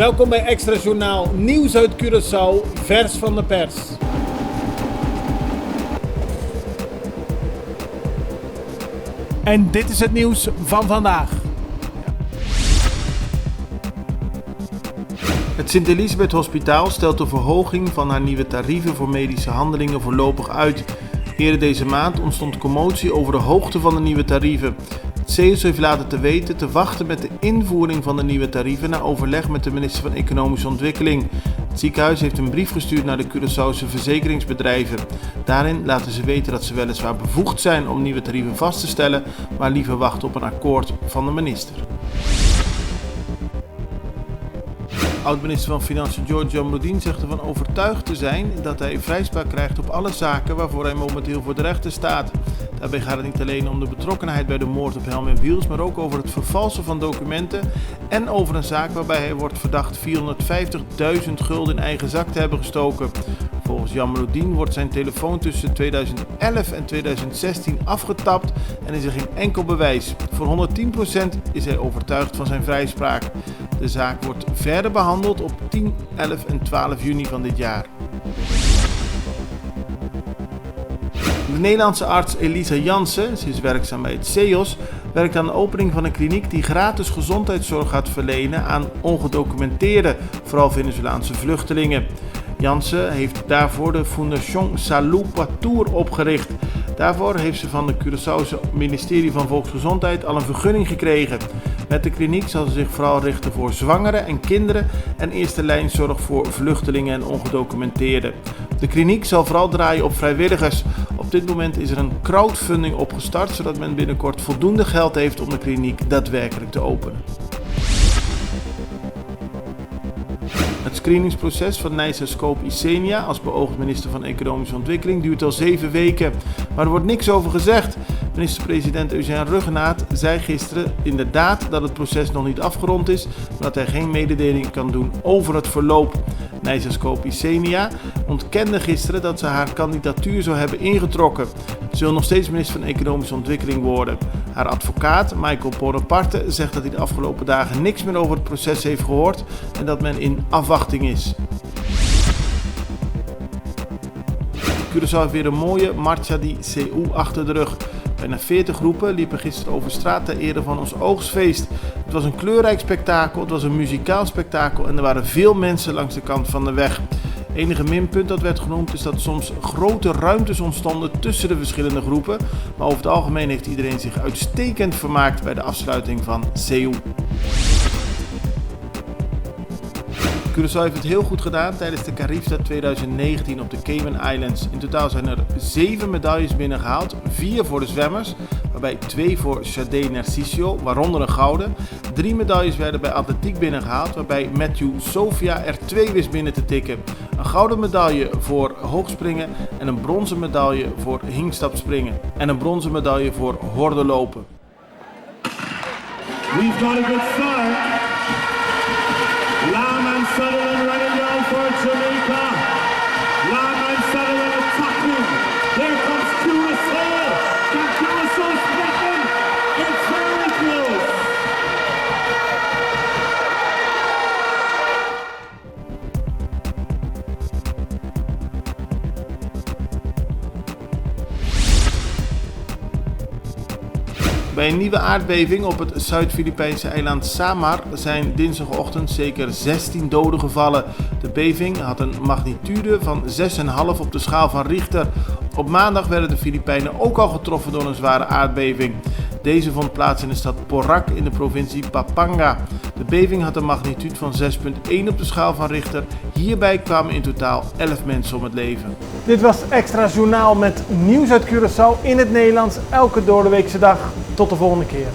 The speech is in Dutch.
Welkom bij Extra Journaal, nieuws uit Curaçao, vers van de pers. En dit is het nieuws van vandaag. Het Sint-Elisabeth Hospitaal stelt de verhoging van haar nieuwe tarieven voor medische handelingen voorlopig uit. Eerder deze maand ontstond commotie over de hoogte van de nieuwe tarieven. Het CEOS heeft laten te weten te wachten met de invoering van de nieuwe tarieven na overleg met de minister van Economische Ontwikkeling. Het ziekenhuis heeft een brief gestuurd naar de Curaçaose verzekeringsbedrijven. Daarin laten ze weten dat ze weliswaar bevoegd zijn om nieuwe tarieven vast te stellen, maar liever wachten op een akkoord van de minister. Oud-minister van Financiën George Jamroudine zegt ervan overtuigd te zijn dat hij vrijspraak krijgt op alle zaken waarvoor hij momenteel voor de rechter staat. Daarbij gaat het niet alleen om de betrokkenheid bij de moord op Helmin Wiels, maar ook over het vervalsen van documenten en over een zaak waarbij hij wordt verdacht 450.000 gulden in eigen zak te hebben gestoken. Volgens Jamroudine wordt zijn telefoon tussen 2011 en 2016 afgetapt en is er geen enkel bewijs. Voor 110% is hij overtuigd van zijn vrijspraak. De zaak wordt verder behandeld op 10, 11 en 12 juni van dit jaar. De Nederlandse arts Elisa Jansen, ze is werkzaam bij het CEOS, werkt aan de opening van een kliniek die gratis gezondheidszorg gaat verlenen aan ongedocumenteerde, vooral Venezolaanse vluchtelingen. Jansen heeft daarvoor de Fondation Salud Patour opgericht. Daarvoor heeft ze van het Curaçaose ministerie van Volksgezondheid al een vergunning gekregen. Met de kliniek zal ze zich vooral richten voor zwangeren en kinderen en eerste lijnzorg voor vluchtelingen en ongedocumenteerden. De kliniek zal vooral draaien op vrijwilligers. Op dit moment is er een crowdfunding opgestart, zodat men binnenkort voldoende geld heeft om de kliniek daadwerkelijk te openen. Het screeningsproces van Nysa Scope Icenia als beoogd minister van Economische Ontwikkeling duurt al 7 weken. Maar er wordt niks over gezegd. Minister-president Eugène Ruggenaat zei gisteren inderdaad dat het proces nog niet afgerond is, maar dat hij geen mededeling kan doen over het verloop. Nysa Scope Icenia ontkende gisteren dat ze haar kandidatuur zou hebben ingetrokken. Ze wil nog steeds minister van Economische Ontwikkeling worden. Haar advocaat, Michael Bonaparte, zegt dat hij de afgelopen dagen niks meer over het proces heeft gehoord en dat men in afwachting is. Curaçao heeft weer een mooie Marcha di CU achter de rug. Bijna 40 groepen liepen gisteren over straat ter ere van ons oogstfeest. Het was een kleurrijk spektakel, het was een muzikaal spektakel en er waren veel mensen langs de kant van de weg. Het enige minpunt dat werd genoemd is dat soms grote ruimtes ontstonden tussen de verschillende groepen. Maar over het algemeen heeft iedereen zich uitstekend vermaakt bij de afsluiting van CU. Curaçao heeft het heel goed gedaan tijdens de Carifta 2019 op de Cayman Islands. In totaal zijn er 7 medailles binnengehaald, 4 voor de zwemmers, waarbij 2 voor Shade Narciso, waaronder een gouden. 3 medailles werden bij atletiek binnengehaald, waarbij Matthew Sofia er 2 wist binnen te tikken. Een gouden medaille voor hoogspringen en een bronzen medaille voor hingstapspringen. En een bronzen medaille voor hordenlopen. We've got a good start. Lam and Sutherland running down for Jamaica. Lam and Sutherland attacking. Here comes Curaçao. Can Curaçao split them? It's very close. Bij een nieuwe aardbeving op het Zuid-Filipijnse eiland Samar zijn dinsdagochtend zeker 16 doden gevallen. De beving had een magnitude van 6,5 op de schaal van Richter. Op maandag werden de Filipijnen ook al getroffen door een zware aardbeving. Deze vond plaats in de stad Porac in de provincie Pampanga. De beving had een magnitude van 6,1 op de schaal van Richter. Hierbij kwamen in totaal 11 mensen om het leven. Dit was Extra Journaal met nieuws uit Curaçao in het Nederlands elke doordeweekse dag. Tot de volgende keer.